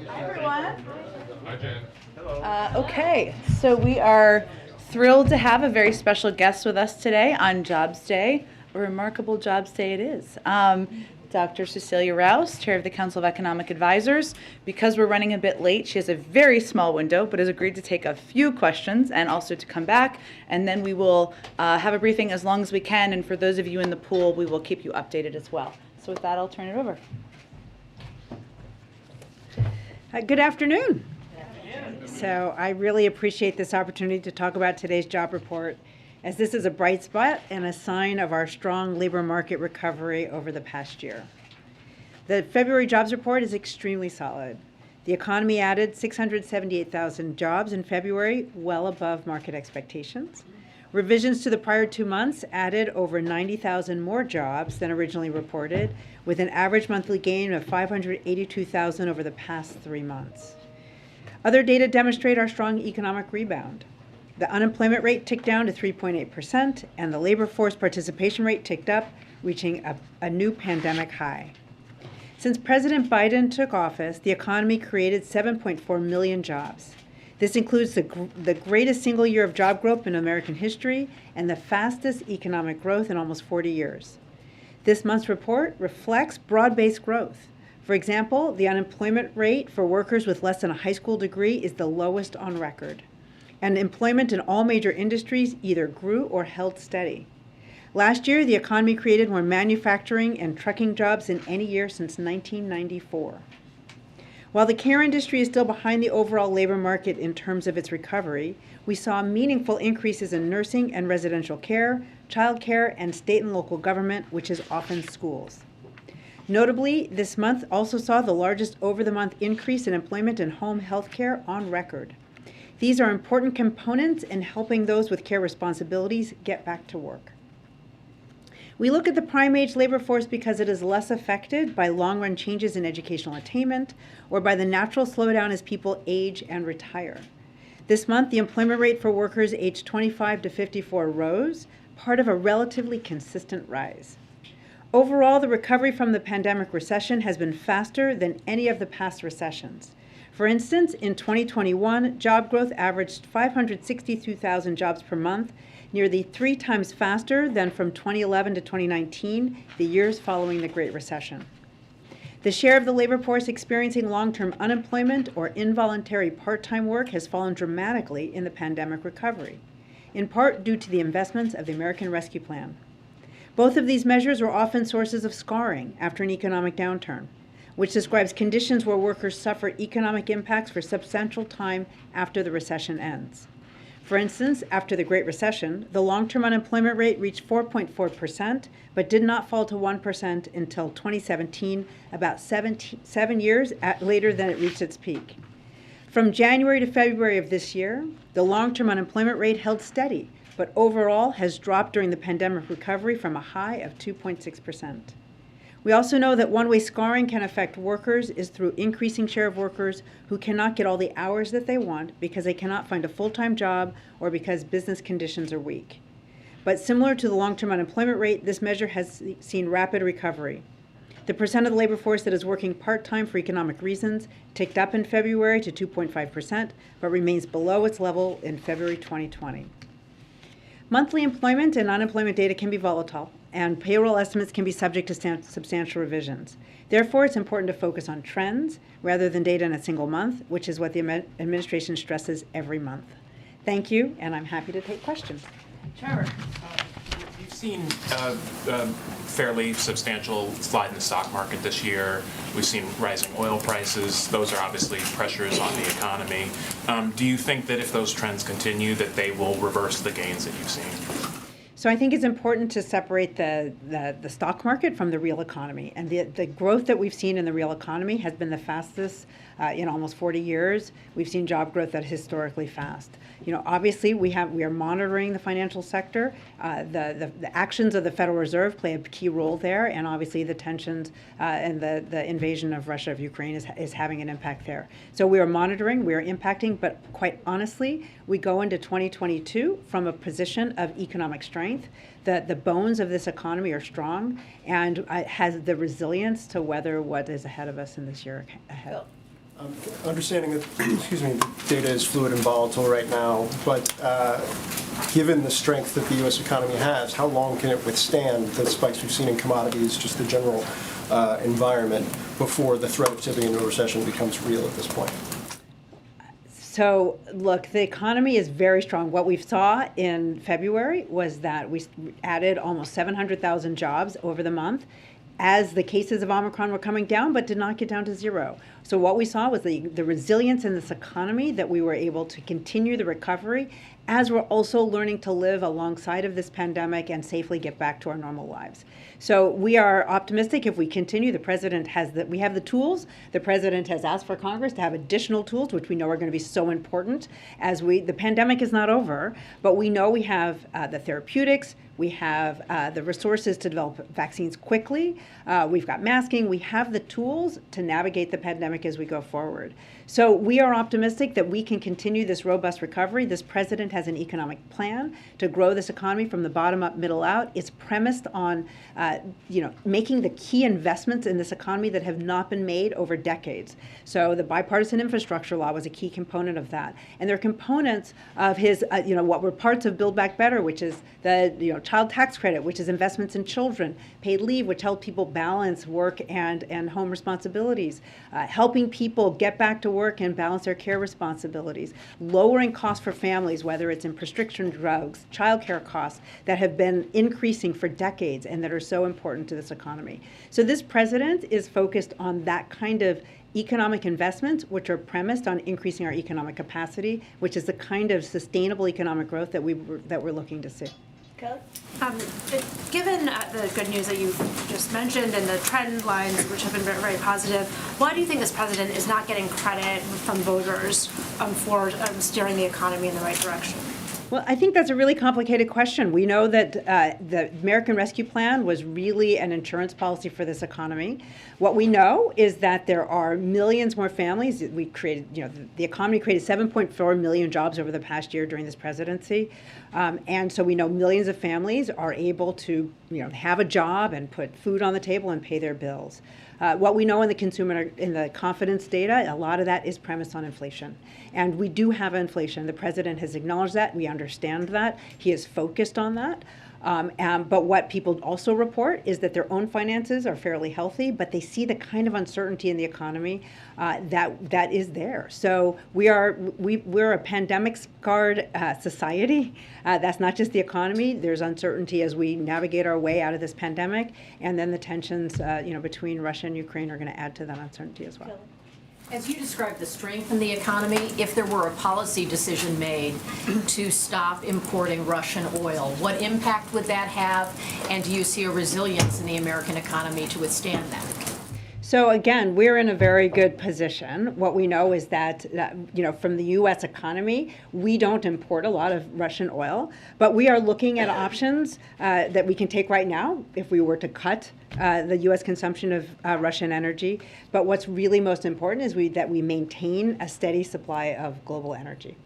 Hi, everyone. Hi, Jen. Hello. Okay, so we are thrilled to have a very special guest with us today on Jobs Day. A remarkable Jobs Day it is. Dr. Cecilia Rouse, Chair of the Council of Economic Advisors. Because we're running a bit late, she has a very small window, but has agreed to take a few questions and also to come back. And then we will have a briefing as long as we can. And for those of you in the pool, we will keep you updated as well. So with that, I'll turn it over. Good afternoon. So I really appreciate this opportunity to talk about today's job report, as this is a bright spot and a sign of our strong labor market recovery over the past year. The February jobs report is extremely solid. The economy added 678,000 jobs in February, well above market expectations. Revisions to the prior 2 months added over 90,000 more jobs than originally reported, with an average monthly gain of 582,000 over the past 3 months. Other data demonstrate our strong economic rebound. The unemployment rate ticked down to 3.8%, and the labor force participation rate ticked up, reaching a new pandemic high. Since President Biden took office, the economy created 7.4 million jobs. This includes the greatest single year of job growth in American history and the fastest economic growth in almost 40 years. This month's report reflects broad-based growth. For example, the unemployment rate for workers with less than a high school degree is the lowest on record. And employment in all major industries either grew or held steady. Last year, the economy created more manufacturing and trucking jobs than any year since 1994. While the care industry is still behind the overall labor market in terms of its recovery, we saw meaningful increases in nursing and residential care, child care, and state and local government, which is often schools. Notably, this month also saw the largest over-the-month increase in employment in home health care on record. These are important components in helping those with care responsibilities get back to work. We look at the prime age labor force because it is less affected by long-run changes in educational attainment or by the natural slowdown as people age and retire. This month, the employment rate for workers aged 25 to 54 rose, part of a relatively consistent rise. Overall, the recovery from the pandemic recession has been faster than any of the past recessions. For instance, in 2021, job growth averaged 562,000 jobs per month, nearly 3 times faster than from 2011 to 2019, the years following the Great Recession. The share of the labor force experiencing long-term unemployment or involuntary part-time work has fallen dramatically in the pandemic recovery, in part due to the investments of the American Rescue Plan. Both of these measures are often sources of scarring after an economic downturn, which describes conditions where workers suffer economic impacts for substantial time after the recession ends. For instance, after the Great Recession, the long-term unemployment rate reached 4.4%, but did not fall to 1% until 2017, about 7 years later than it reached its peak. From January to February of this year, the long-term unemployment rate held steady, but overall has dropped during the pandemic recovery from a high of 2.6%. We also know that one way scarring can affect workers is through increasing share of workers who cannot get all the hours that they want because they cannot find a full-time job or because business conditions are weak. But similar to the long-term unemployment rate, this measure has seen rapid recovery. The percent of the labor force that is working part-time for economic reasons ticked up in February to 2.5%, but remains below its level in February 2020. Monthly employment and unemployment data can be volatile, and payroll estimates can be subject to substantial revisions. Therefore, it's important to focus on trends rather than data in a single month, which is what the administration stresses every month. Thank you, and I'm happy to take questions. Trevor. You've seen a fairly substantial slide in the stock market this year. We've seen rising oil prices. Those are obviously pressures on the economy. Do you think that if those trends continue, that they will reverse the gains that you've seen? So I think it's important to separate the stock market from the real economy. And the growth that we've seen in the real economy has been the fastest in almost 40 years. We've seen job growth that is historically fast. Obviously we are monitoring the financial sector. The actions of the Federal Reserve play a key role there, and obviously the tensions and the invasion of Russia of Ukraine is having an impact there. So we are monitoring, we are impacting, but quite honestly, we go into 2022 from a position of economic strength. The bones of this economy are strong and has the resilience to weather what is ahead of us in this year ahead. Understanding that, excuse me, data is fluid and volatile right now, but given the strength that the U.S. economy has, how long can it withstand the spikes we've seen in commodities, just the general environment, before the threat of tipping into a recession becomes real at this point? So, look, the economy is very strong. What we saw in February was that we added almost 700,000 jobs over the month as the cases of Omicron were coming down, but did not get down to zero. So what we saw was the resilience in this economy, that we were able to continue the recovery as we're also learning to live alongside of this pandemic and safely get back to our normal lives. So we are optimistic if we continue. The president we have the tools. The president has asked for Congress to have additional tools, which we know are going to be so important as the pandemic is not over, but we know we have the therapeutics, we have the resources to develop vaccines quickly, we've got masking, we have the tools to navigate the pandemic as we go forward. So we are optimistic that we can continue this robust recovery. This president has an economic plan to grow this economy from the bottom up, middle out. It's premised on making the key investments in this economy that have not been made over decades. So the bipartisan infrastructure law was a key component of that. And there are components of his, what were parts of Build Back Better, which is the child tax credit, which is investments in children, paid leave, which help people balance work and home responsibilities, helping people get back to work and balance their care responsibilities, lowering costs for families, whether it's in prescription drugs, childcare costs that have been increasing for decades and that are so important to this economy. So this president is focused on that kind of economic investments, which are premised on increasing our economic capacity, which is the kind of sustainable economic growth that we're looking to see. Given the good news that you just mentioned and the trend lines, which have been very, very positive, why do you think this president is not getting credit from voters for steering the economy in the right direction? Well, I think that's a really complicated question. We know that the American Rescue Plan was really an insurance policy for this economy. What we know is that there are millions more families. We created, the economy created 7.4 million jobs over the past year during this presidency. And so we know millions of families are able to, have a job and put food on the table and pay their bills. What we know in the confidence data, a lot of that is premised on inflation. And we do have inflation. The president has acknowledged that. We understand that. He is focused on that. But what people also report is that their own finances are fairly healthy, but they see the kind of uncertainty in the economy that is there. So we're a pandemic-scarred society. That's not just the economy. There's uncertainty as we navigate our way out of this pandemic, and then the tensions between Russia and Ukraine are going to add to that uncertainty as well. As you described the strength in the economy, if there were a policy decision made to stop importing Russian oil, what impact would that have? And do you see a resilience in the American economy to withstand that? So again, we're in a very good position. What we know is that, from the U.S. economy, we don't import a lot of Russian oil, but we are looking at options that we can take right now if we were to cut the U.S. consumption of Russian energy. But what's really most important is that we maintain a steady supply of global energy.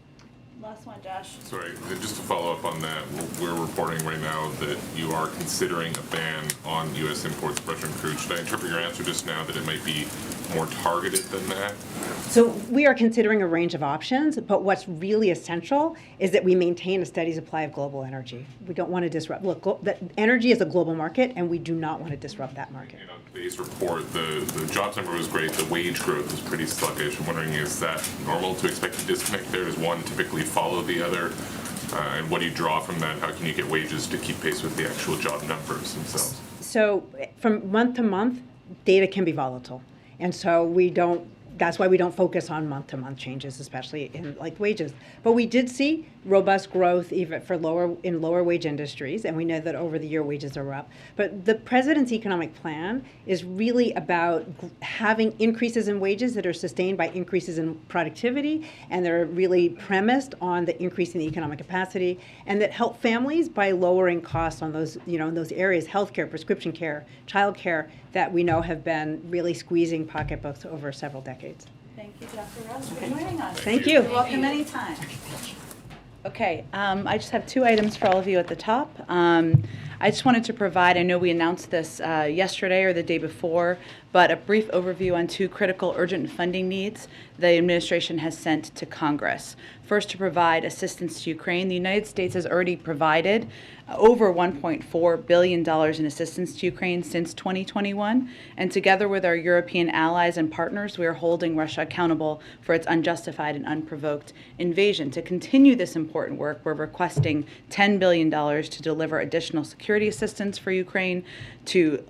Last one, Josh. Sorry, just to follow up on that, we're reporting right now that you are considering a ban on U.S. imports of Russian crude. Should I interpret your answer just now that it might be more targeted than that? So we are considering a range of options, but what's really essential is that we maintain a steady supply of global energy. We don't want to disrupt. Look, energy is a global market, and we do not want to disrupt that market. On today's report, the jobs number was great. The wage growth was pretty sluggish. I'm wondering, is that normal to expect a disconnect there? Does one typically follow the other? And what do you draw from that? How can you get wages to keep pace with the actual job numbers themselves? So from month to month, data can be volatile. And so that's why we don't focus on month-to-month changes, especially in wages. But we did see robust growth even for lower wage industries, and we know that over the year wages are up. But the president's economic plan is really about having increases in wages that are sustained by increases in productivity, and they're really premised on the increase in the economic capacity, and that help families by lowering costs on those, in those areas, healthcare, prescription care, childcare, that we know have been really squeezing pocketbooks over several decades. Thank you, Dr. Rose, for joining us. Thank you. You're welcome anytime. Okay, I just have two items for all of you at the top. I just wanted to provide, I know we announced this yesterday or the day before, but a brief overview on two critical urgent funding needs the administration has sent to Congress. First, to provide assistance to Ukraine. The United States has already provided over $1.4 billion in assistance to Ukraine since 2021, and together with our European allies and partners, we are holding Russia accountable for its unjustified and unprovoked invasion. To continue this important work, we're requesting $10 billion to deliver additional security assistance for Ukraine, to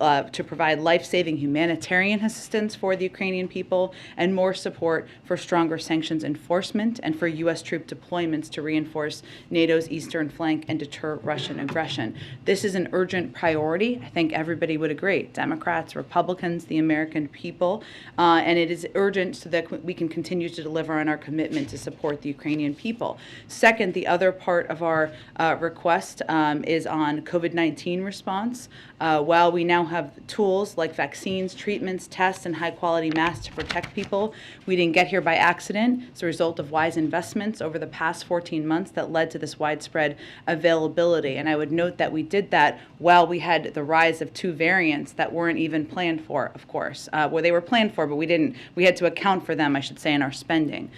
provide life-saving humanitarian assistance for the Ukrainian people, and more support for stronger sanctions enforcement and for U.S. troop deployments to reinforce NATO's eastern flank and deter Russian aggression. This is an urgent priority. I think everybody would agree, Democrats, Republicans, the American people, and it is urgent so that we can continue to deliver on our commitment to support the Ukrainian people. Second, the other part of our request is on COVID-19 response. While we now have tools like vaccines, treatments, tests, and high-quality masks to protect people, we didn't get here by accident. It's a result of wise investments over the past 14 months that led to this widespread availability. And I would note that we did that while we had the rise of two variants that weren't even planned for, of course. Well, they were planned for, but we had to account for them, I should say, in our spending.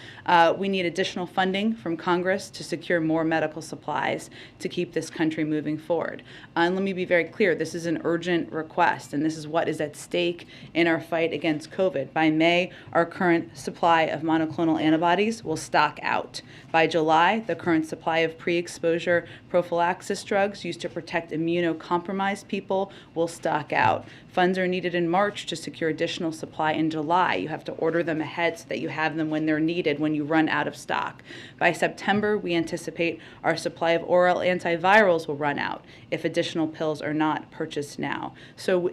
We need additional funding from Congress to secure more medical supplies to keep this country moving forward. And let me be very clear, this is an urgent request, and this is what is at stake in our fight against COVID. By May, our current supply of monoclonal antibodies will stock out. By July, the current supply of pre-exposure prophylaxis drugs used to protect immunocompromised people will stock out. Funds are needed in March to secure additional supply in July. You have to order them ahead so that you have them when they're needed, when you run out of stock. By September, we anticipate our supply of oral antivirals will run out if additional pills are not purchased now.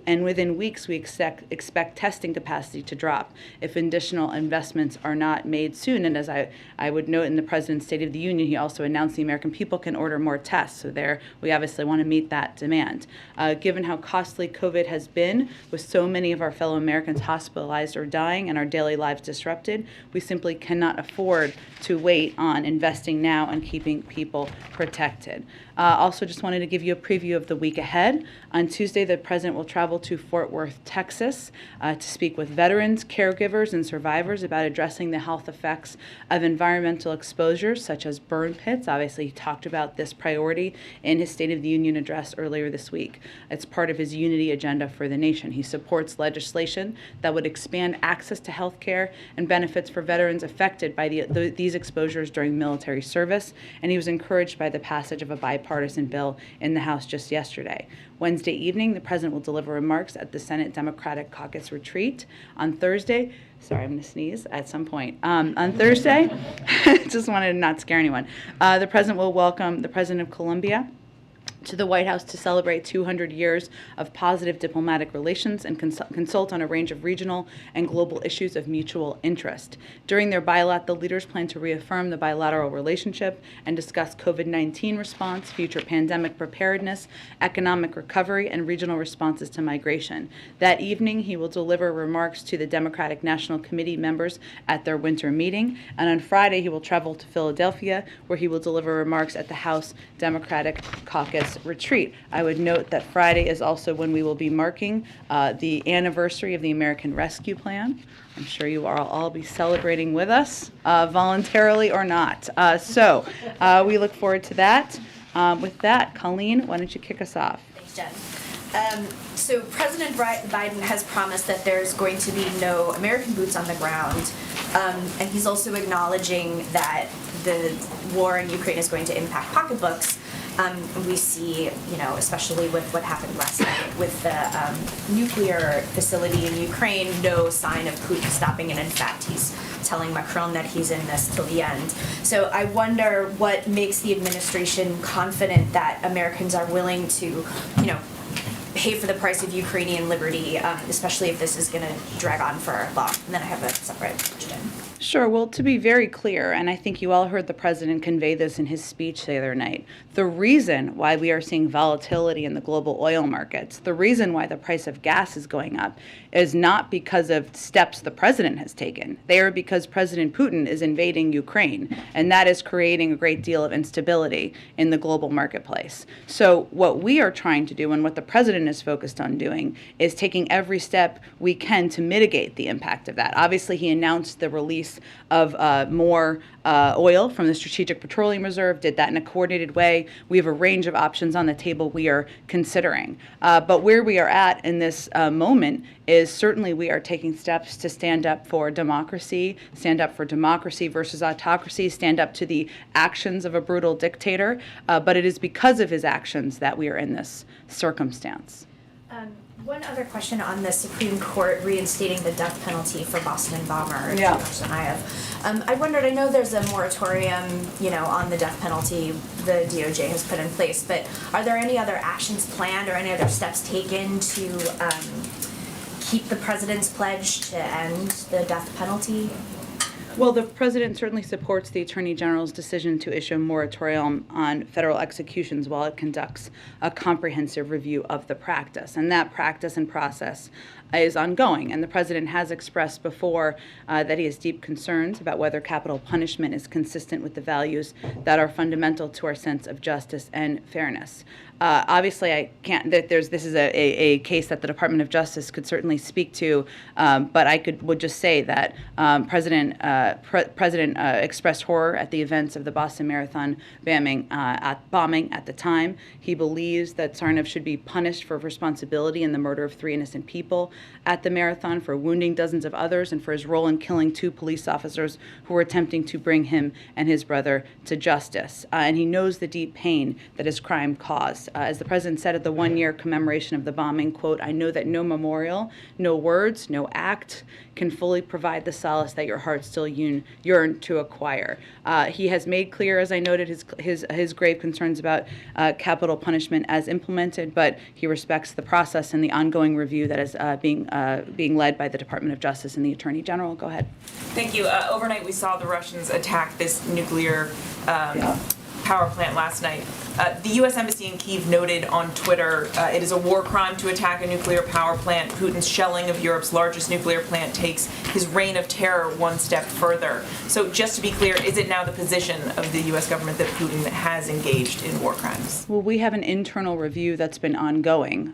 And within weeks, we expect testing capacity to drop if additional investments are not made soon. And as I would note in the President's State of the Union, he also announced the American people can order more tests. So there, we obviously want to meet that demand. Given how costly COVID has been, with so many of our fellow Americans hospitalized or dying and our daily lives disrupted, we simply cannot afford to wait on investing now and keeping people protected. Also just wanted to give you a preview of the week ahead. On Tuesday, the President will travel to Fort Worth, Texas, to speak with veterans, caregivers, and survivors about addressing the health effects of environmental exposures, such as burn pits. Obviously, he talked about this priority in his State of the Union address earlier this week. It's part of his unity agenda for the nation. He supports legislation that would expand access to health care and benefits for veterans affected by these exposures during military service, and he was encouraged by the passage of a bipartisan bill in the House just yesterday. Wednesday evening, the President will deliver remarks at the Senate Democratic Caucus retreat. On Thursday, sorry, I'm going to sneeze at some point. On Thursday, just wanted to not scare anyone, the President will welcome the President of Colombia to the White House to celebrate 200 years of positive diplomatic relations and consult on a range of regional and global issues of mutual interest. During their bilat, the leaders plan to reaffirm the bilateral relationship and discuss COVID-19 response, future pandemic preparedness, economic recovery, and regional responses to migration. That evening, he will deliver remarks to the Democratic National Committee members at their winter meeting, and on Friday, he will travel to Philadelphia, where he will deliver remarks at the House Democratic Caucus retreat. I would note that Friday is also when we will be marking the anniversary of the American Rescue Plan. I'm sure you will all be celebrating with us, voluntarily or not. So we look forward to that. With that, Colleen, why don't you kick us off? Thanks, Jen. So President Biden has promised that there's going to be no American boots on the ground, and he's also acknowledging that the war in Ukraine is going to impact pocketbooks. We see, especially with what happened last night with the nuclear facility in Ukraine, no sign of Putin stopping, and in fact, he's telling Macron that he's in this till the end. So I wonder what makes the administration confident that Americans are willing to, pay for the price of Ukrainian liberty, especially if this is going to drag on for long. And then I have a separate question. Sure. Well, to be very clear, and I think you all heard the president convey this in his speech the other night, the reason why we are seeing volatility in the global oil markets, the reason why the price of gas is going up, is not because of steps the president has taken. They are because President Putin is invading Ukraine, and that is creating a great deal of instability in the global marketplace. So what we are trying to do, and what the president is focused on doing, is taking every step we can to mitigate the impact of that. Obviously, he announced the release of more oil from the Strategic Petroleum Reserve, did that in a coordinated way. We have a range of options on the table we are considering. But where we are at in this moment is certainly we are taking steps to stand up for democracy versus autocracy, stand up to the actions of a brutal dictator. But it is because of his actions that we are in this circumstance. One other question on the Supreme Court reinstating the death penalty for Boston bomber. Yeah. Question I have. I wondered, I know there's a moratorium, on the death penalty the DOJ has put in place, but are there any other actions planned or any other steps taken to keep the president's pledge to end the death penalty? Well, the president certainly supports the Attorney General's decision to issue a moratorium on federal executions while it conducts a comprehensive review of the practice. And that practice and process is ongoing. And the president has expressed before that he has deep concerns about whether capital punishment is consistent with the values that are fundamental to our sense of justice and fairness. Obviously, I can't. This is a case that the Department of Justice could certainly speak to, but I would just say that President expressed horror at the events of the Boston Marathon bombing at the time. He believes that Tsarnaev should be punished for responsibility in the murder of 3 innocent people at the marathon, for wounding dozens of others, and for his role in killing 2 police officers who were attempting to bring him and his brother to justice. And he knows the deep pain that his crime caused. As the president said at the 1-year commemoration of the bombing, quote, "I know that no memorial, no words, no act can fully provide the solace that your heart still yearn to acquire." He has made clear, as I noted, his grave concerns about capital punishment as implemented, but he respects the process and the ongoing review that is being led by the Department of Justice and the Attorney General. Go ahead. Thank you. Overnight, we saw the Russians attack this nuclear power plant last night. The U.S. Embassy in Kyiv noted on Twitter, it is a war crime to attack a nuclear power plant. Putin's shelling of Europe's largest nuclear plant takes his reign of terror one step further. So just to be clear, is it now the position of the U.S. government that Putin has engaged in war crimes? Well, we have an internal review that's been ongoing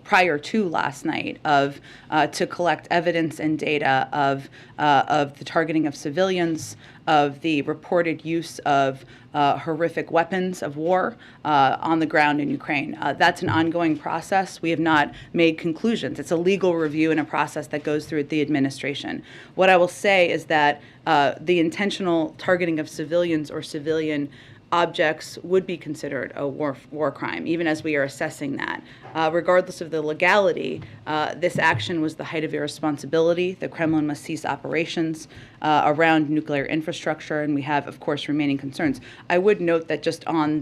prior to last night to collect evidence and data of the targeting of civilians, of the reported use of horrific weapons of war on the ground in Ukraine. That's an ongoing process. We have not made conclusions. It's a legal review and a process that goes through the administration. What I will say is that the intentional targeting of civilians or civilian objects would be considered a war crime, even as we are assessing that. Regardless of the legality, this action was the height of irresponsibility. The Kremlin must cease operations around nuclear infrastructure, and we have, of course, remaining concerns. I would note that just on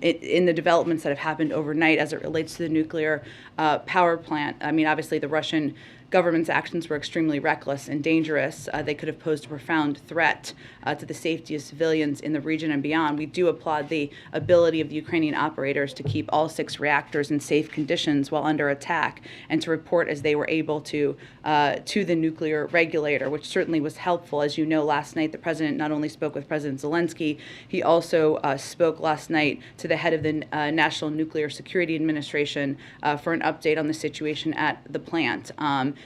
in the developments that have happened overnight as it relates to the nuclear power plant, I mean, obviously the Russian government's actions were extremely reckless and dangerous. They could have posed a profound threat to the safety of civilians in the region and beyond. We do applaud the ability of the Ukrainian operators to keep all 6 reactors in safe conditions while under attack, and to report as they were able to the nuclear regulator, which certainly was helpful. As you know, last night the president not only spoke with President Zelensky, he also spoke last night to the head of the National Nuclear Security Administration for an update on the situation at the plant.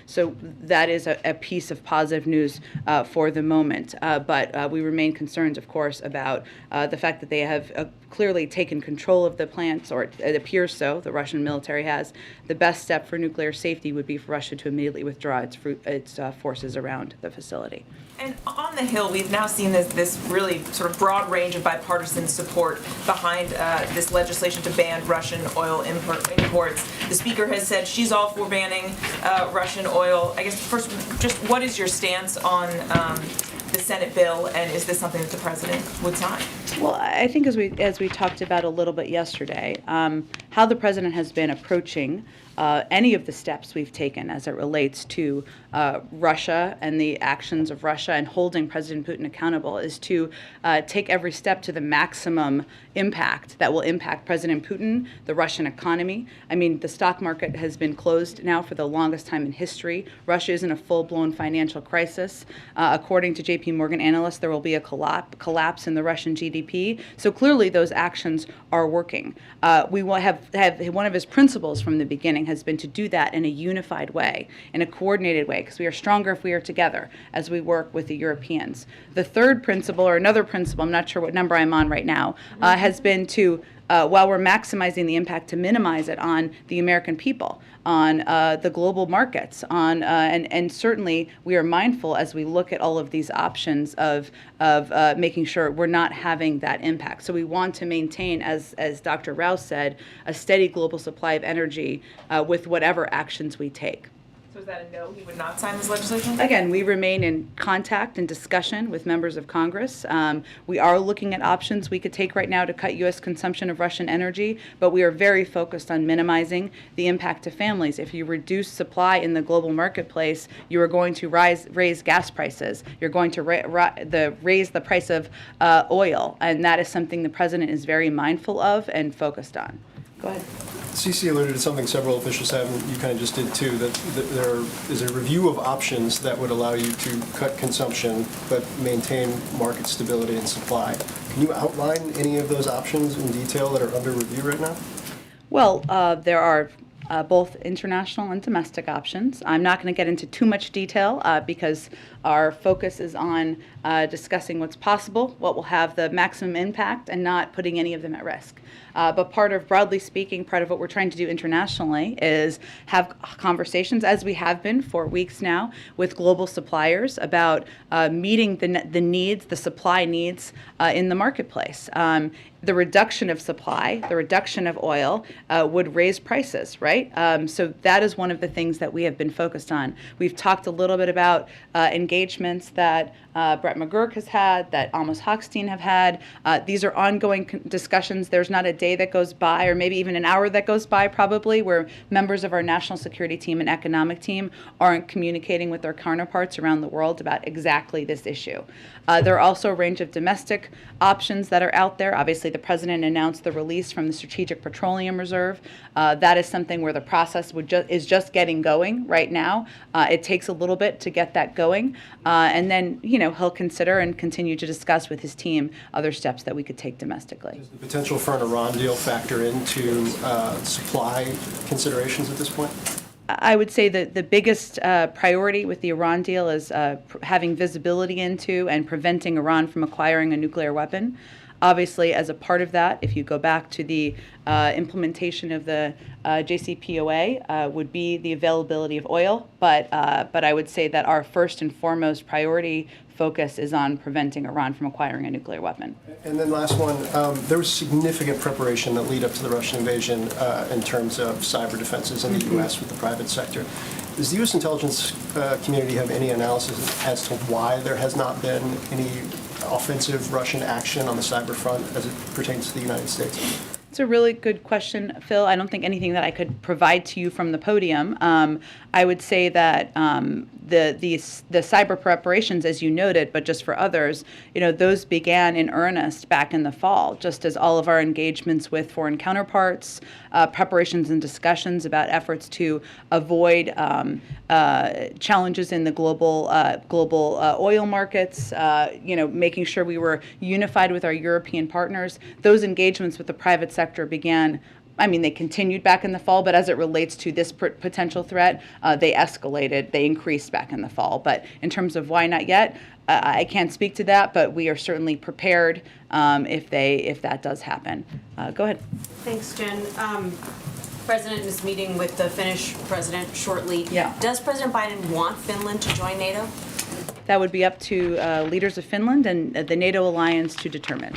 So that is a piece of positive news for the moment. But we remain concerned, of course, about the fact that they have clearly taken control of the plants, or it appears so. The Russian military has. The best step for nuclear safety would be for Russia to immediately withdraw its forces around the facility. And on the Hill, we've now seen this really sort of broad range of bipartisan support behind this legislation to ban Russian oil imports. The Speaker has said she's all for banning Russian oil. I guess first, just what is your stance on the Senate bill, and is this something that the President would sign? Well, I think as we talked about a little bit yesterday, how the President has been approaching any of the steps we've taken as it relates to Russia and the actions of Russia and holding President Putin accountable is to take every step to the maximum impact that will impact President Putin, the Russian economy. I mean, the stock market has been closed now for the longest time in history. Russia is in a full-blown financial crisis. According to JP Morgan analysts, there will be a collapse in the Russian GDP. So clearly those actions are working. We will have one of his principles from the beginning has been to do that in a unified way, in a coordinated way, because we are stronger if we are together as we work with the Europeans. The third principle, or another principle, I'm not sure what number I'm on right now, has been to, while we're maximizing the impact, to minimize it on the American people, on the global markets, on and certainly we are mindful as we look at all of these options of making sure we're not having that impact. So we want to maintain, as Dr. Rouse said, a steady global supply of energy with whatever actions we take. So is that a no, he would not sign this legislation? Again, we remain in contact and discussion with members of Congress. We are looking at options we could take right now to cut U.S. consumption of Russian energy, but we are very focused on minimizing the impact to families. If you reduce supply in the global marketplace, you are going to raise gas prices. You're going to raise the price of oil, and that is something the president is very mindful of and focused on. Go ahead. CC alluded to something several officials have, and you kind of just did too, that there is a review of options that would allow you to cut consumption but maintain market stability and supply. Can you outline any of those options in detail that are under review right now? Well, there are both international and domestic options. I'm not going to get into too much detail because our focus is on discussing what's possible, what will have the maximum impact, and not putting any of them at risk. But broadly speaking, part of what we're trying to do internationally is have conversations, as we have been for weeks now, with global suppliers about meeting the needs, the supply needs in the marketplace. The reduction of supply, the reduction of oil would raise prices, right? So that is one of the things that we have been focused on. We've talked a little bit about engagements that Brett McGurk has had, that Amos Hochstein have had. These are ongoing discussions. There's not a day that goes by, or maybe even an hour that goes by probably, where members of our national security team and economic team aren't communicating with their counterparts around the world about exactly this issue. There are also a range of domestic options that are out there. Obviously, the president announced the release from the Strategic Petroleum Reserve. That is something where the process is just getting going right now. It takes a little bit to get that going. And then, he'll consider and continue to discuss with his team other steps that we could take domestically. Does the potential for an Iran deal factor into supply considerations at this point? I would say that the biggest priority with the Iran deal is having visibility into and preventing Iran from acquiring a nuclear weapon. Obviously, as a part of that, if you go back to the implementation of the JCPOA, would be the availability of oil. But I would say that our first and foremost priority focus is on preventing Iran from acquiring a nuclear weapon. And then last one, there was significant preparation that lead up to the Russian invasion in terms of cyber defenses in the U.S. with the private sector. Does the U.S. intelligence community have any analysis as to why there has not been any offensive Russian action on the cyber front as it pertains to the United States? It's a really good question, Phil. I don't think anything that I could provide to you from the podium. I would say that the cyber preparations, as you noted, but just for others, those began in earnest back in the fall, just as all of our engagements with foreign counterparts, preparations and discussions about efforts to avoid challenges in the global oil markets, making sure we were unified with our European partners. Those engagements with the private sector began. They continued back in the fall, but as it relates to this potential threat, they escalated, they increased back in the fall. But in terms of why not yet, I can't speak to that, but we are certainly prepared if that does happen. Go ahead. Thanks, Jen. President is meeting with the Finnish president shortly. Yeah. Does President Biden want Finland to join NATO? That would be up to leaders of Finland and the NATO alliance to determine.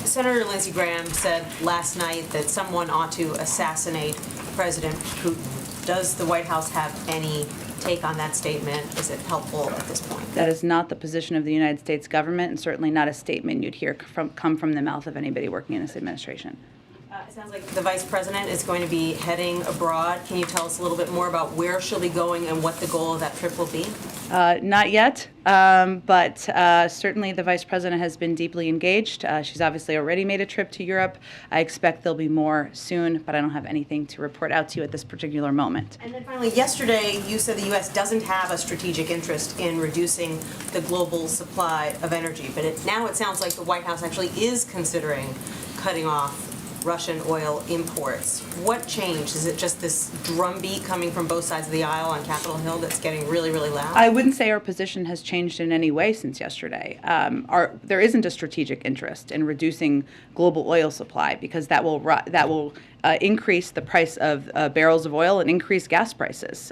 Senator Lindsey Graham said last night that someone ought to assassinate President Putin. Does the White House have any take on that statement? Is it helpful at this point? That is not the position of the United States government, and certainly not a statement you'd hear come from the mouth of anybody working in this administration. Sounds like the vice president is going to be heading abroad. Can you tell us a little bit more about where she'll be going and what the goal of that trip will be? Not yet, but certainly the vice president has been deeply engaged. She's obviously already made a trip to Europe. I expect there'll be more soon, but I don't have anything to report out to you at this particular moment. And then finally, yesterday you said the U.S. doesn't have a strategic interest in reducing the global supply of energy, but now it sounds like the White House actually is considering cutting off Russian oil imports. What changed? Is it just this drumbeat coming from both sides of the aisle on Capitol Hill that's getting really, really loud? I wouldn't say our position has changed in any way since yesterday. There isn't a strategic interest in reducing global oil supply because that will increase the price of barrels of oil and increase gas prices.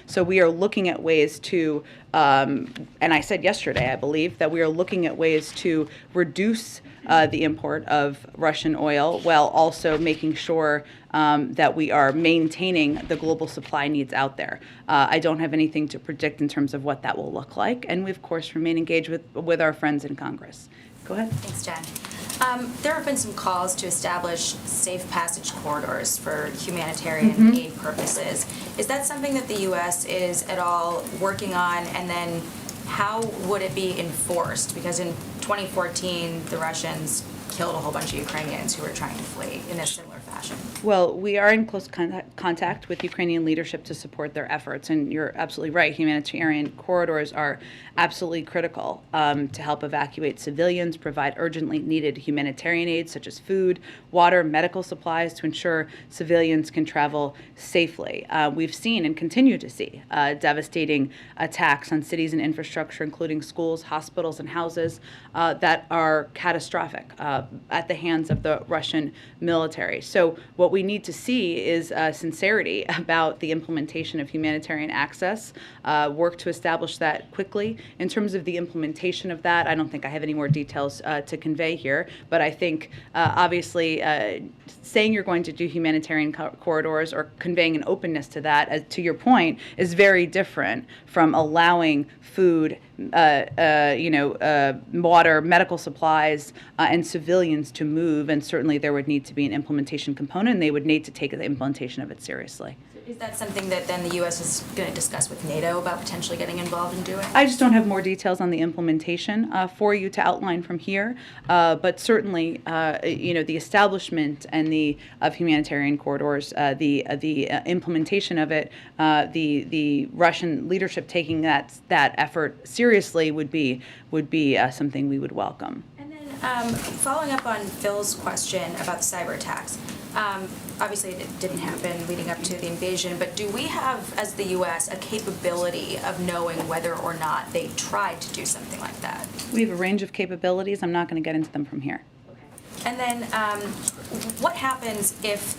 So we are looking at ways to, and I said yesterday, I believe, that we are looking at ways to reduce the import of Russian oil while also making sure that we are maintaining the global supply needs out there. I don't have anything to predict in terms of what that will look like, and we, of course, remain engaged with our friends in Congress. Go ahead. Thanks, Jen. There have been some calls to establish safe passage corridors for humanitarian aid purposes. Is that something that the U.S. is at all working on? And then how would it be enforced? Because in 2014, the Russians killed a whole bunch of Ukrainians who were trying to flee in a similar fashion. Well, we are in close contact with Ukrainian leadership to support their efforts, and you're absolutely right. Humanitarian corridors are absolutely critical to help evacuate civilians, provide urgently needed humanitarian aid such as food, water, medical supplies to ensure civilians can travel safely. We've seen and continue to see devastating attacks on cities and infrastructure, including schools, hospitals, and houses that are catastrophic at the hands of the Russian military. So what we need to see is sincerity about the implementation of humanitarian access, work to establish that quickly. In terms of the implementation of that, I don't think I have any more details to convey here, but I think obviously saying you're going to do humanitarian corridors or conveying an openness to that, to your point, is very different from allowing food, water, medical supplies, and civilians to move, and certainly there would need to be an implementation component, and they would need to take the implementation of it seriously. Is that something that then the U.S. is going to discuss with NATO about potentially getting involved in doing? I just don't have more details on the implementation for you to outline from here, but certainly, the establishment and of humanitarian corridors, the implementation of it, the Russian leadership taking that effort seriously would be something we would welcome. And then following up on Phil's question about the cyber attacks. Obviously, it didn't happen leading up to the invasion, but do we have, as the U.S., a capability of knowing whether or not they tried to do something like that? We have a range of capabilities. I'm not going to get into them from here. And then what happens if,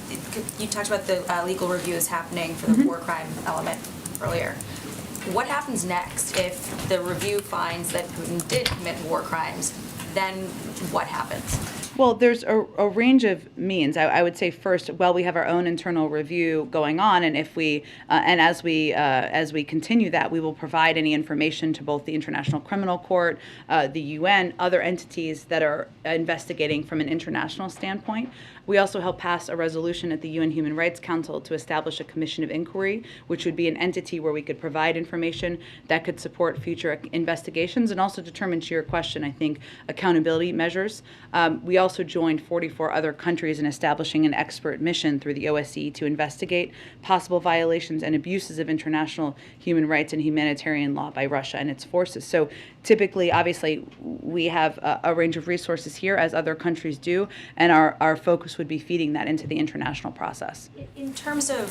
you talked about the legal reviews happening for the war crime element earlier. What happens next if the review finds that Putin did commit war crimes? Then what happens? Well, there's a range of means. I would say first, we have our own internal review going on, and if we as we continue that, we will provide any information to both the International Criminal Court, the UN, other entities that are investigating from an international standpoint. We also helped pass a resolution at the UN Human Rights Council to establish a commission of inquiry, which would be an entity where we could provide information that could support future investigations and also determine, to your question, I think, accountability measures. We also joined 44 other countries in establishing an expert mission through the OSCE to investigate possible violations and abuses of international human rights and humanitarian law by Russia and its forces. So typically, obviously, we have a range of resources here, as other countries do, and our focus would be feeding that into the international process. In terms of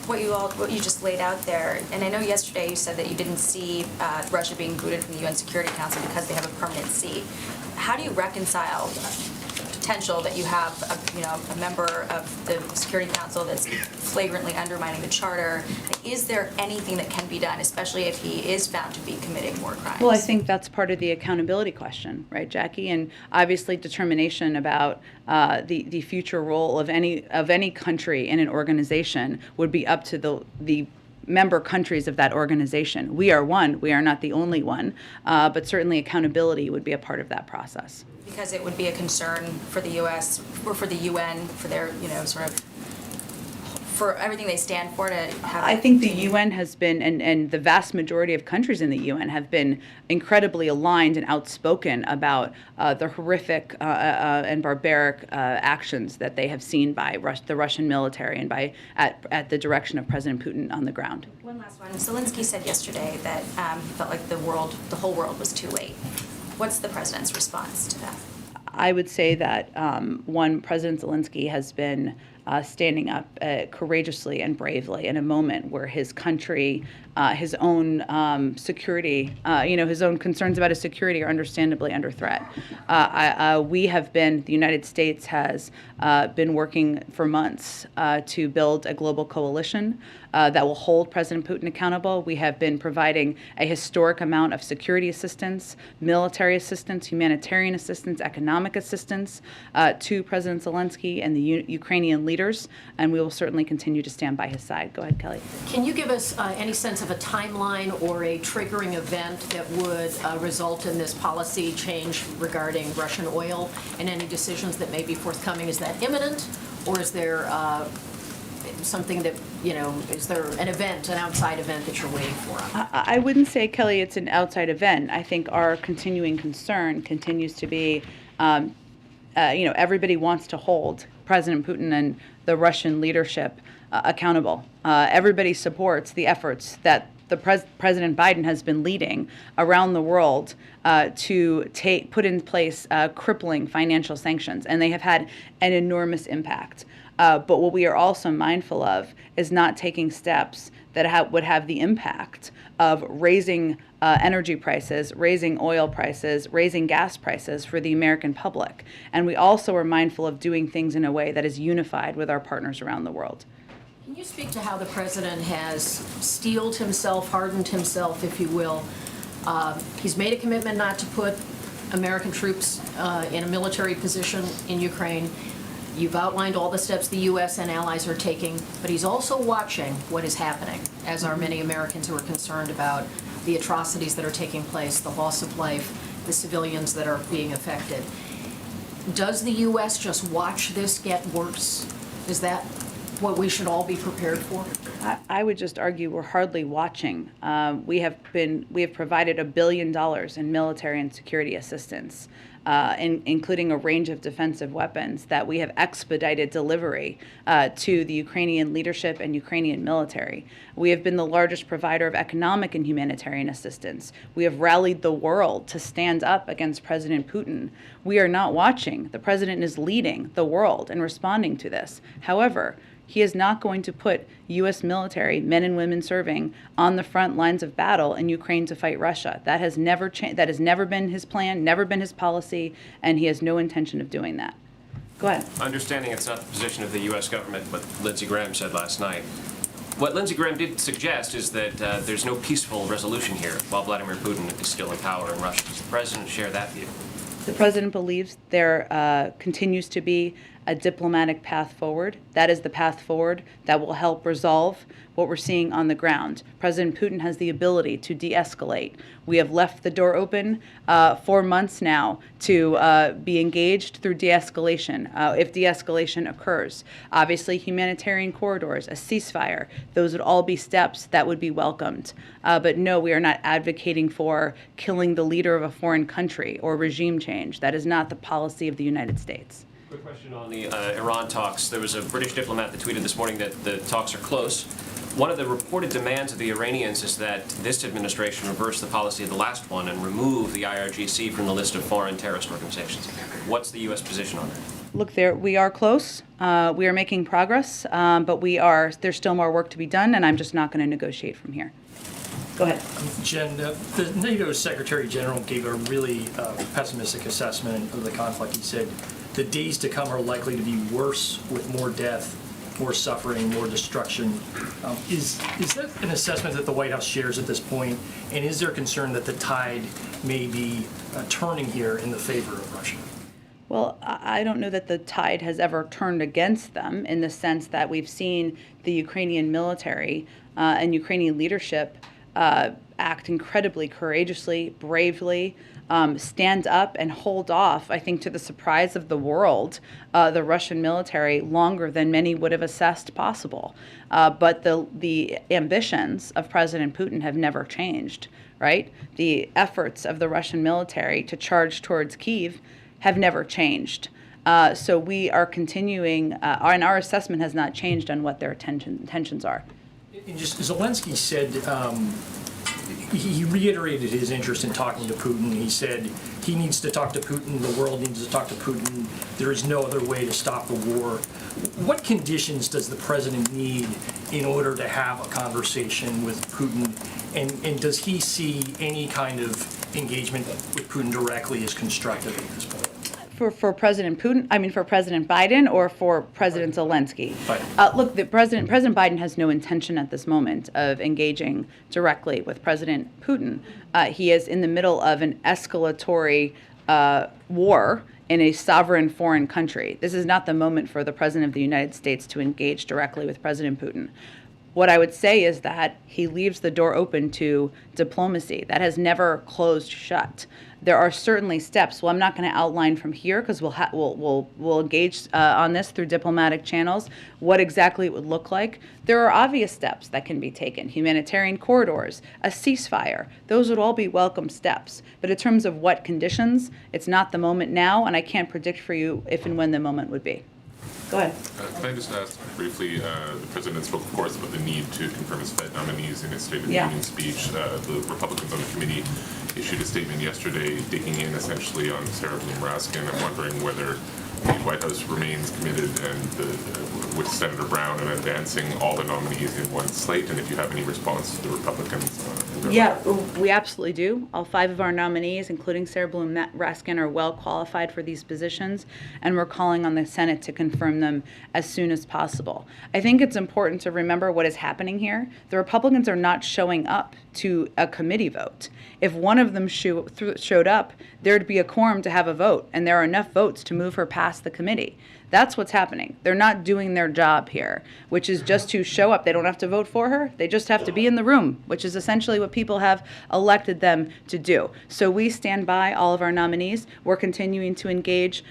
what you just laid out there, and I know yesterday you said that you didn't see Russia being booted from the UN Security Council because they have a permanent seat. How do you reconcile potential that you have a member of the Security Council that's flagrantly undermining the charter? Is there anything that can be done, especially if he is found to be committing war crimes? Well, I think that's part of the accountability question, right, Jackie? And obviously determination about the future role of any country in an organization would be up to the member countries of that organization. We are one. We are not the only one, but certainly accountability would be a part of that process. Because it would be a concern for the U.S. or for the UN, for their, sort of, for everything they stand for to have. I think the UN has been, and the vast majority of countries in the UN have been incredibly aligned and outspoken about the horrific and barbaric actions that they have seen by the Russian military and at the direction of President Putin on the ground. One last one. Zelensky said yesterday that he felt like the whole world was too late. What's the president's response to that? I would say that, President Zelensky has been standing up courageously and bravely in a moment where his country, his own security, his own concerns about his security are understandably under threat. The United States has been working for months to build a global coalition that will hold President Putin accountable. We have been providing a historic amount of security assistance, military assistance, humanitarian assistance, economic assistance to President Zelensky and the Ukrainian leaders, and we will certainly continue to stand by his side. Go ahead, Kelly. Can you give us any sense of a timeline or a triggering event that would result in this policy change regarding Russian oil and any decisions that may be forthcoming? Is that imminent, or is there something that, is there an event, an outside event that you're waiting for? I wouldn't say, Kelly, it's an outside event. I think our continuing concern continues to be, everybody wants to hold President Putin and the Russian leadership accountable. Everybody supports the efforts that the President Biden has been leading around the world to put in place crippling financial sanctions, and they have had an enormous impact. But what we are also mindful of is not taking steps that would have the impact of raising energy prices, raising oil prices, raising gas prices for the American public. And we also are mindful of doing things in a way that is unified with our partners around the world. Can you speak to how the president has steeled himself, hardened himself, if you will? He's made a commitment not to put American troops in a military position in Ukraine. You've outlined all the steps the U.S. and allies are taking, but he's also watching what is happening, as are many Americans who are concerned about the atrocities that are taking place, the loss of life, the civilians that are being affected. Does the U.S. just watch this get worse? Is that what we should all be prepared for? I would just argue we're hardly watching. We have provided $1 billion in military and security assistance, including a range of defensive weapons that we have expedited delivery to the Ukrainian leadership and Ukrainian military. We have been the largest provider of economic and humanitarian assistance. We have rallied the world to stand up against President Putin. We are not watching. The president is leading the world in responding to this. However, he is not going to put U.S. military, men and women serving, on the front lines of battle in Ukraine to fight Russia. That has never that has never been his plan, never been his policy, and he has no intention of doing that. Go ahead. Understanding it's not the position of the U.S. government, what Lindsey Graham said last night. What Lindsey Graham did suggest is that there's no peaceful resolution here while Vladimir Putin is still in power in Russia. Does the president share that view? The president believes there continues to be a diplomatic path forward. That is the path forward that will help resolve what we're seeing on the ground. President Putin has the ability to de-escalate. We have left the door open 4 months now to be engaged through de-escalation, if de-escalation occurs. Obviously, humanitarian corridors, a ceasefire, those would all be steps that would be welcomed. But no, we are not advocating for killing the leader of a foreign country or regime change. That is not the policy of the United States. Quick question on the Iran talks. There was a British diplomat that tweeted this morning that the talks are close. One of the reported demands of the Iranians is that this administration reverse the policy of the last one and remove the IRGC from the list of foreign terrorist organizations. What's the U.S. position on that? Look, we are close. We are making progress, but there's still more work to be done, and I'm just not going to negotiate from here. Go ahead. Jen, the NATO Secretary General gave a really pessimistic assessment of the conflict. He said the days to come are likely to be worse with more death, more suffering, more destruction. Is that an assessment that the White House shares at this point? And is there concern that the tide may be turning here in the favor of Russia? Well, I don't know that the tide has ever turned against them in the sense that we've seen the Ukrainian military and Ukrainian leadership act incredibly courageously, bravely, stand up and hold off, I think to the surprise of the world, the Russian military longer than many would have assessed possible. But the ambitions of President Putin have never changed, right? The efforts of the Russian military to charge towards Kyiv have never changed. So we are continuing, and our assessment has not changed on what their intentions are. And just Zelensky said, he reiterated his interest in talking to Putin. He said he needs to talk to Putin, the world needs to talk to Putin, there is no other way to stop the war. What conditions does the president need in order to have a conversation with Putin? And does he see any kind of engagement with Putin directly as constructive at this point? For President Putin, I mean for President Biden or for President Zelensky? Biden. Look, President Biden has no intention at this moment of engaging directly with President Putin. He is in the middle of an escalatory war in a sovereign foreign country. This is not the moment for the President of the United States to engage directly with President Putin. What I would say is that he leaves the door open to diplomacy. That has never closed shut. There are certainly steps. Well, I'm not going to outline from here because we'll engage on this through diplomatic channels, what exactly it would look like. There are obvious steps that can be taken. Humanitarian corridors, a ceasefire. Those would all be welcome steps. But in terms of what conditions, it's not the moment now, and I can't predict for you if and when the moment would be. Go ahead. Can I just ask briefly, the president spoke, of course, about the need to confirm his Fed nominees in his State of the Union speech. The Republicans on the committee issued a statement yesterday digging in essentially on Sarah Bloom Raskin. I'm wondering whether the White House remains committed with Senator Brown and advancing all the nominees in one slate, and if you have any response to the Republicans. Yeah, we absolutely do. All 5 of our nominees, including Sarah Bloom Raskin, are well qualified for these positions, and we're calling on the Senate to confirm them as soon as possible. I think it's important to remember what is happening here. The Republicans are not showing up to a committee vote. If one of them showed up, there'd be a quorum to have a vote, and there are enough votes to move her past the committee. That's what's happening. They're not doing their job here, which is just to show up. They don't have to vote for her. They just have to be in the room, which is essentially what people have elected them to do. So we stand by all of our nominees. We're continuing to engage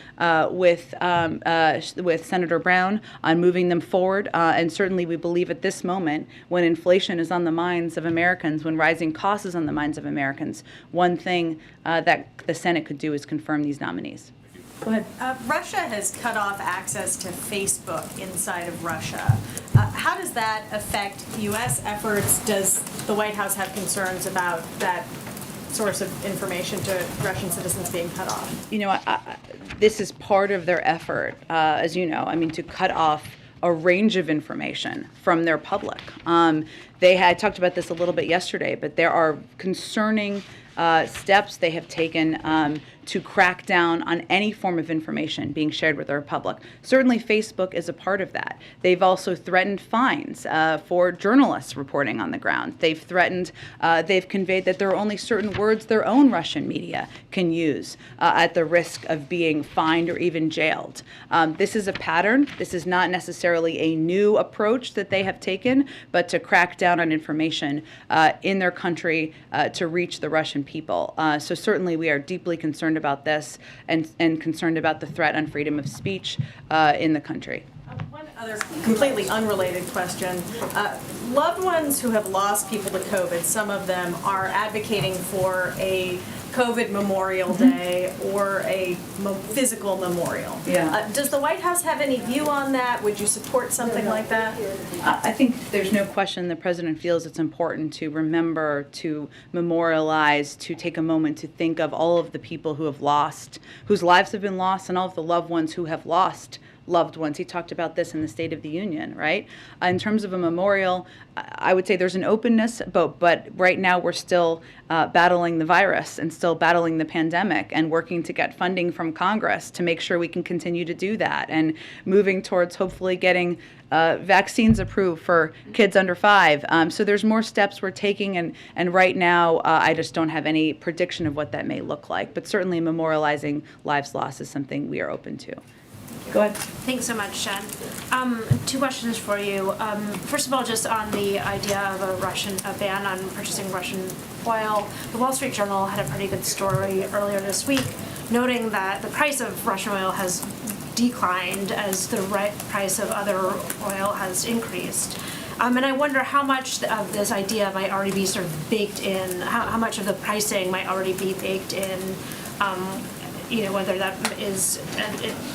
with Senator Brown on moving them forward. And certainly we believe at this moment, when inflation is on the minds of Americans, when rising costs is on the minds of Americans, one thing that the Senate could do is confirm these nominees. Go ahead. Russia has cut off access to Facebook inside of Russia. How does that affect U.S. efforts? Does the White House have concerns about that source of information to Russian citizens being cut off? You know, this is part of their effort, as you know, to cut off a range of information from their public. I talked about this a little bit yesterday, but there are concerning steps they have taken to crack down on any form of information being shared with our public. Certainly Facebook is a part of that. They've also threatened fines for journalists reporting on the ground. They've conveyed that there are only certain words their own Russian media can use at the risk of being fined or even jailed. This is a pattern. This is not necessarily a new approach that they have taken, but to crack down on information in their country to reach the Russian people. So certainly we are deeply concerned about this and concerned about the threat on freedom of speech in the country. One other completely unrelated question. Loved ones who have lost people to COVID, some of them are advocating for a COVID Memorial Day or a physical memorial. Yeah. Does the White House have any view on that? Would you support something like that? I think there's no question the president feels it's important to remember, to memorialize, to take a moment to think of all of the people who have lost, whose lives have been lost, and all of the loved ones who have lost loved ones. He talked about this in the State of the Union, right? In terms of a memorial, I would say there's an openness, but right now we're still battling the virus and still battling the pandemic and working to get funding from Congress to make sure we can continue to do that and moving towards hopefully getting vaccines approved for kids under 5. So there's more steps we're taking, and right now I just don't have any prediction of what that may look like. But certainly memorializing lives lost is something we are open to. Go ahead. Thanks so much, Jen. Two questions for you. First of all, just on the idea of a ban on purchasing Russian oil. The Wall Street Journal had a pretty good story earlier this week, noting that the price of Russian oil has declined as the price of other oil has increased. And I wonder how much of this idea might already be sort of baked in, how much of the pricing might already be baked in, whether that is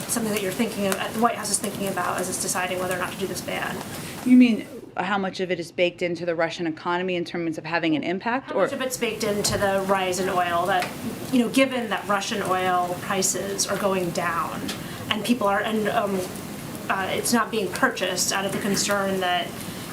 something that you're thinking of, the White House is thinking about as it's deciding whether or not to do this ban. You mean how much of it is baked into the Russian economy in terms of having an impact? How much of it's baked into the rise in oil that, given that Russian oil prices are going down and people are, it's not being purchased out of the concern that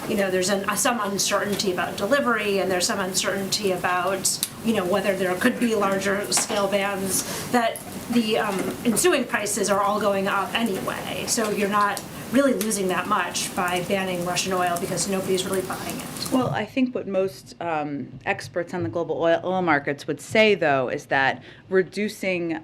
there's some uncertainty about delivery, and there's some uncertainty about, whether there could be larger scale bans, that the ensuing prices are all going up anyway. So you're not really losing that much by banning Russian oil because nobody's really buying it. Well, I think what most experts on the global oil markets would say, though, is that reducing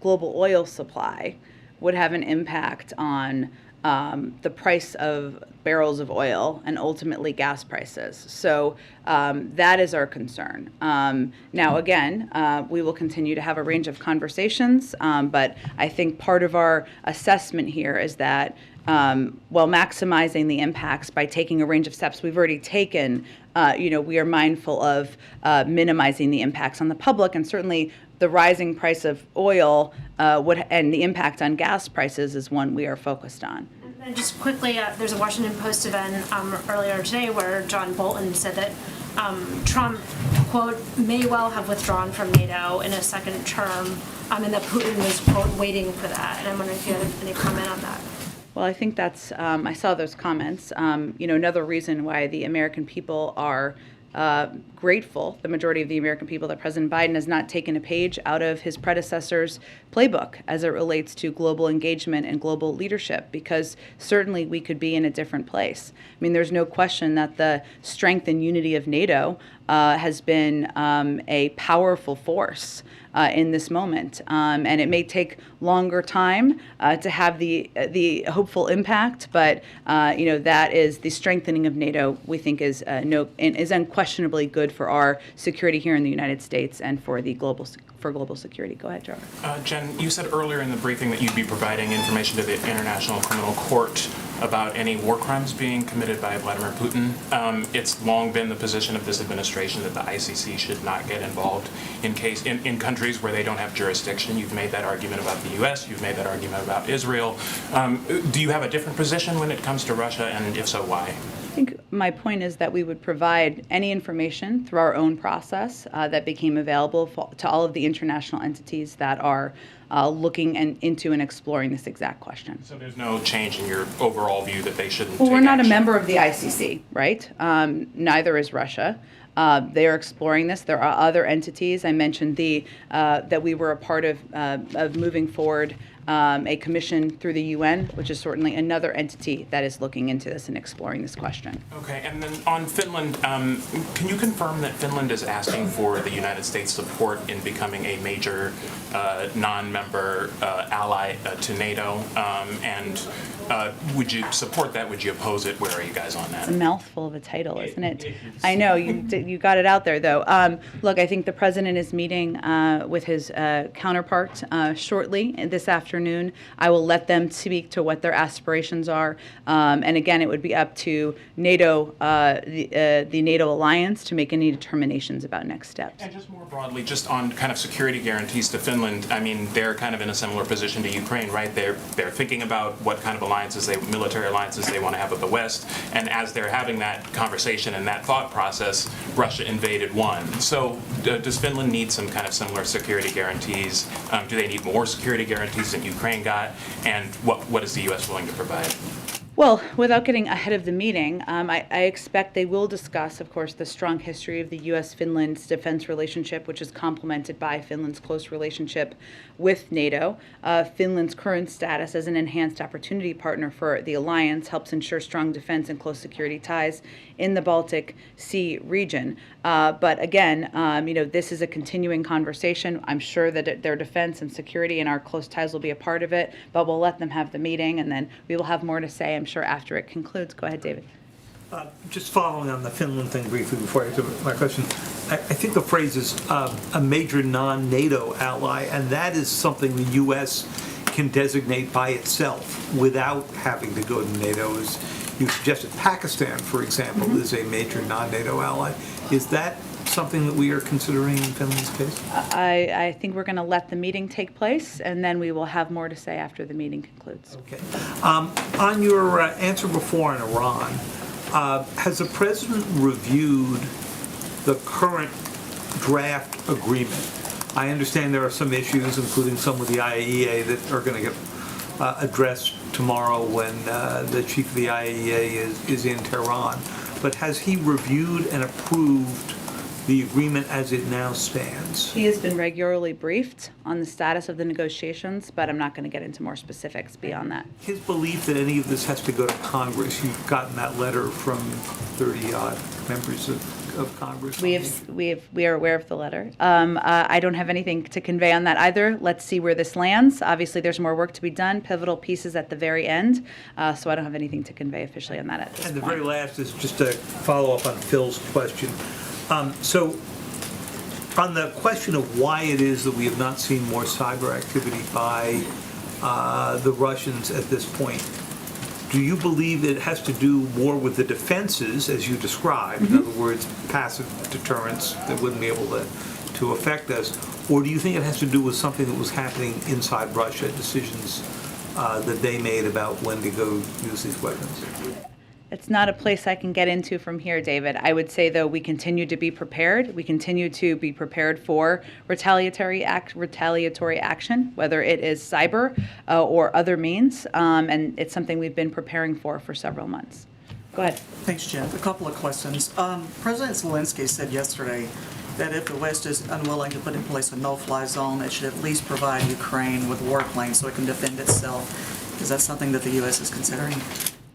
global oil supply would have an impact on the price of barrels of oil and ultimately gas prices. So that is our concern. Now, again, we will continue to have a range of conversations, but I think part of our assessment here is that while maximizing the impacts by taking a range of steps we've already taken, we are mindful of minimizing the impacts on the public, and certainly the rising price of oil and the impact on gas prices is one we are focused on. And just quickly, there's a Washington Post event earlier today where John Bolton said that Trump, quote, may well have withdrawn from NATO in a second term, and that Putin was, quote, waiting for that. And I'm wondering if you have any comment on that. Well, I think that's, I saw those comments. Another reason why the American people are grateful, the majority of the American people, that President Biden has not taken a page out of his predecessor's playbook as it relates to global engagement and global leadership, because certainly we could be in a different place. I mean, there's no question that the strength and unity of NATO has been a powerful force in this moment, and it may take longer time to have the hopeful impact, but that is the strengthening of NATO. We think is unquestionably good for our security here in the United States and for global security. Go ahead, Joe. Jen, you said earlier in the briefing that you'd be providing information to the International Criminal Court about any war crimes being committed by Vladimir Putin. It's long been the position of this administration that the ICC should not get involved in countries where they don't have jurisdiction. You've made that argument about the U.S. You've made that argument about Israel. Do you have a different position when it comes to Russia, and if so, why? I think my point is that we would provide any information through our own process that became available to all of the international entities that are looking into and exploring this exact question. So there's no change in your overall view that they shouldn't Well, take we're not action? a member of the ICC, right? Neither is Russia. They are exploring this. There are other entities. I mentioned that we were a part of moving forward a commission through the UN, which is certainly another entity that is looking into this and exploring this question. Okay, and then on Finland, can you confirm that Finland is asking for the United States support in becoming a major non-member ally to NATO? And would you support that? Would you oppose it? Where are you guys on that? It's a mouthful of a title, isn't it? I know, you got it out there, though. Look, I think the president is meeting with his counterpart shortly this afternoon. I will let them speak to what their aspirations are. And again, it would be up to NATO, the NATO alliance, to make any determinations about next steps. And just more broadly, just on kind of security guarantees to Finland, I mean, they're kind of in a similar position to Ukraine, right? They're thinking about what kind of military alliances they want to have with the West, and as they're having that conversation and that thought process, Russia invaded one. So does Finland need some kind of similar security guarantees? Do they need more security guarantees than Ukraine got? And what is the U.S. willing to provide? Well, without getting ahead of the meeting, I expect they will discuss, of course, the strong history of the U.S.-Finland's defense relationship, which is complemented by Finland's close relationship with NATO. Finland's current status as an enhanced opportunity partner for the alliance helps ensure strong defense and close security ties in the Baltic Sea region. But again, this is a continuing conversation. I'm sure that their defense and security and our close ties will be a part of it, but we'll let them have the meeting, and then we will have more to say, I'm sure, after it concludes. Go ahead, David. Just following on the Finland thing briefly before I get to my question, I think the phrase is a major non-NATO ally, and that is something the U.S. can designate by itself without having to go to NATO. As you suggested, Pakistan, for example, is a major non-NATO ally. Is that something that we are considering in Finland's case? I think we're going to let the meeting take place, and then we will have more to say after the meeting concludes. Okay. On your answer before on Iran, has the president reviewed the current draft agreement? I understand there are some issues, including some with the IAEA, that are going to get addressed tomorrow when the chief of the IAEA is in Tehran. But has he reviewed and approved the agreement as it now stands? He has been regularly briefed on the status of the negotiations, but I'm not going to get into more specifics beyond that. His belief that any of this has to go to Congress, you've gotten that letter from 30-odd members of Congress. We are aware of the letter. I don't have anything to convey on that either. Let's see where this lands. Obviously, there's more work to be done, pivotal pieces at the very end, so I don't have anything to convey officially on that at this point. And the very last is just a follow-up on Phil's question. So on the question of why it is that we have not seen more cyber activity by the Russians at this point, do you believe it has to do more with the defenses, as you described, in other words, passive deterrence that wouldn't be able to affect us, or do you think it has to do with something that was happening inside Russia, decisions that they made about when to go use these weapons? It's not a place I can get into from here, David. I would say, though, we continue to be prepared. We continue to be prepared for retaliatory action, whether it is cyber or other means, and it's something we've been preparing for several months. Go ahead. Thanks, Jen. A couple of questions. President Zelensky said yesterday that if the West is unwilling to put in place a no-fly zone, it should at least provide Ukraine with warplanes so it can defend itself. Is that something that the U.S. is considering?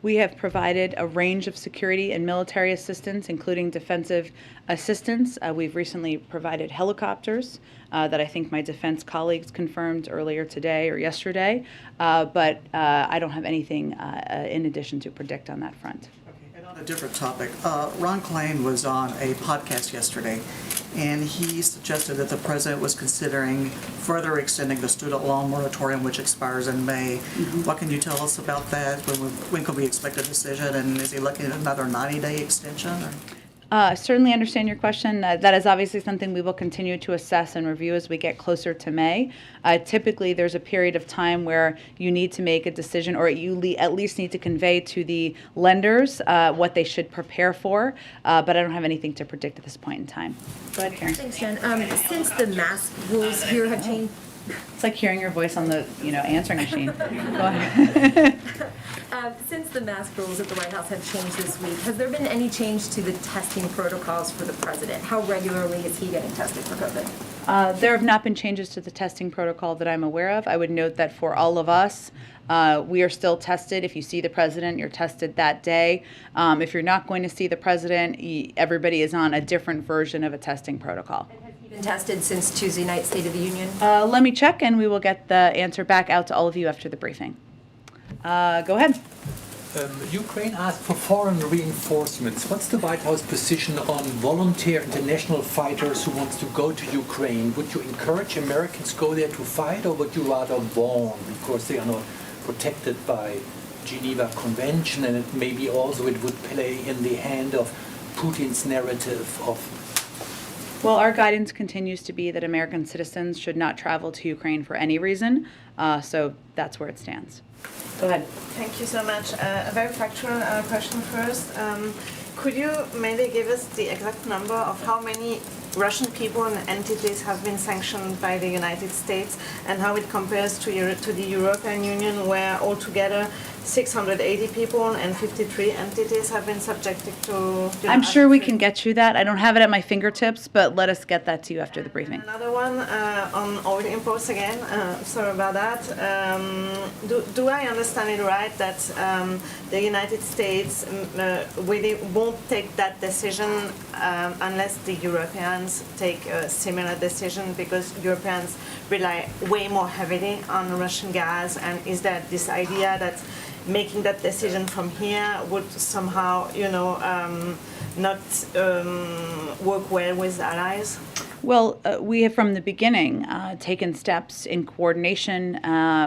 We have provided a range of security and military assistance, including defensive assistance. We've recently provided helicopters that I think my defense colleagues confirmed earlier today or yesterday, but I don't have anything in addition to predict on that front. Okay. And on a different topic, Ron Klain was on a podcast yesterday, and he suggested that the president was considering further extending the student loan moratorium, which expires in May. What can you tell us about that? When can we expect a decision? And is he looking at another 90-day extension? Certainly understand your question. That is obviously something we will continue to assess and review as we get closer to May. Typically, there's a period of time where you need to make a decision, or you at least need to convey to the lenders what they should prepare for, but I don't have anything to predict at this point in time. Go ahead, Karen. Thanks, Jen. Since the mask rules here have changed, It's like hearing your voice on the answering machine. Go ahead. since the mask rules at the White House have changed this week, has there been any change to the testing protocols for the president? How regularly is he getting tested for COVID? There have not been changes to the testing protocol that I'm aware of. I would note that for all of us, we are still tested. If you see the president, you're tested that day. If you're not going to see the president, everybody is on a different version of a testing protocol. Been tested since Tuesday night State of the Union? Let me check, and we will get the answer back out to all of you after the briefing. Go ahead. Ukraine asked for foreign reinforcements. What's the White House position on volunteer international fighters who want to go to Ukraine? Would you encourage Americans to go there to fight, or would you rather warn because they are not protected by Geneva Convention, and maybe also it would play in the hand of Putin's narrative of... Well, our guidance continues to be that American citizens should not travel to Ukraine for any reason, so that's where it stands. Go ahead. Thank you so much. A very factual question first. Could you maybe give us the exact number of how many Russian people and entities have been sanctioned by the United States, and how it compares to the European Union, where altogether 680 people and 53 entities have been subjected to. I'm sure we can get you that. I don't have it at my fingertips, but let us get that to you after the briefing. Another one on oil imports again. Sorry about that. Do I understand it right that the United States really won't take that decision unless the Europeans take a similar decision, because Europeans rely way more heavily on Russian gas? And is there this idea that making that decision from here would somehow, not work well with allies? Well, we have from the beginning taken steps in coordination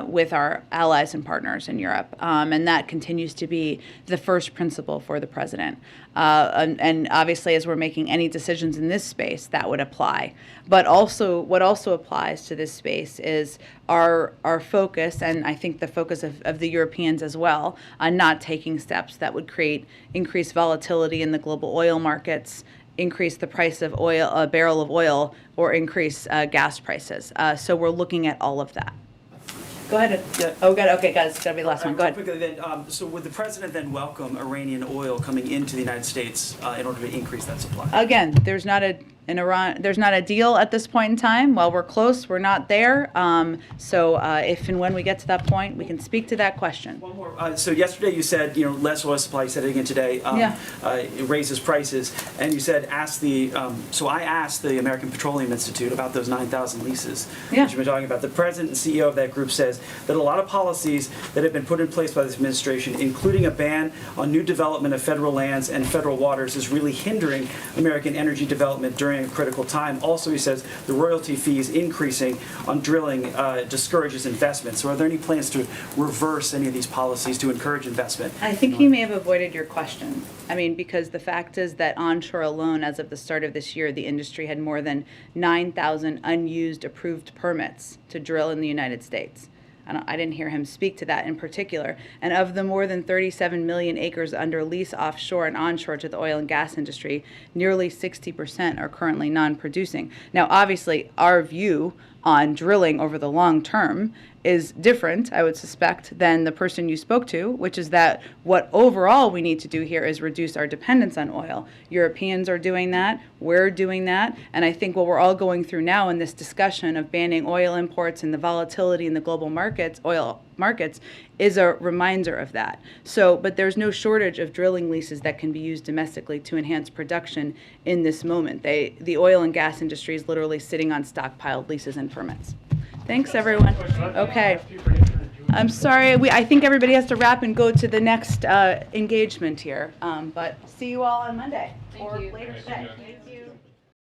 with our allies and partners in Europe, and that continues to be the first principle for the president. And obviously, as we're making any decisions in this space, that would apply. But also, what also applies to this space is our focus, and I think the focus of the Europeans as well, on not taking steps that would create increased volatility in the global oil markets, increase the price of oil, a barrel of oil, or increase gas prices. So we're looking at all of that. Go ahead. Yeah. Oh, good. Okay, guys, it's got to be the last one. Go ahead. Quickly then, so would the president then welcome Iranian oil coming into the United States in order to increase that supply? Again, there's not a deal at this point in time. While we're close, we're not there. So if and when we get to that point, we can speak to that question. One more. So yesterday you said, less oil supply. You said it again today. It raises prices, and you said so I asked the American Petroleum Institute about those 9,000 leases that you've been talking about. The president and CEO of that group says that a lot of policies that have been put in place by this administration, including a ban on new development of federal lands and federal waters, is really hindering American energy development during a critical time. Also, he says the royalty fees increasing on drilling discourages investment. So are there any plans to reverse any of these policies to encourage investment? I think he may have avoided your question. I mean, because the fact is that onshore alone, as of the start of this year, the industry had more than 9,000 unused approved permits to drill in the United States. I didn't hear him speak to that in particular. And of the more than 37 million acres under lease offshore and onshore to the oil and gas industry, nearly 60% are currently non-producing. Now, obviously, our view on drilling over the long term is different, I would suspect, than the person you spoke to, which is that what overall we need to do here is reduce our dependence on oil. Europeans are doing that, we're doing that, and I think what we're all going through now in this discussion of banning oil imports and the volatility in the global markets, oil markets, is a reminder of that. So, but there's no shortage of drilling leases that can be used domestically to enhance production in this moment. The oil and gas industry is literally sitting on stockpiled leases and permits. Thanks, everyone. Okay. I'm sorry. I think everybody has to wrap and go to the next engagement here. But see you all on Monday or later today. Thank you.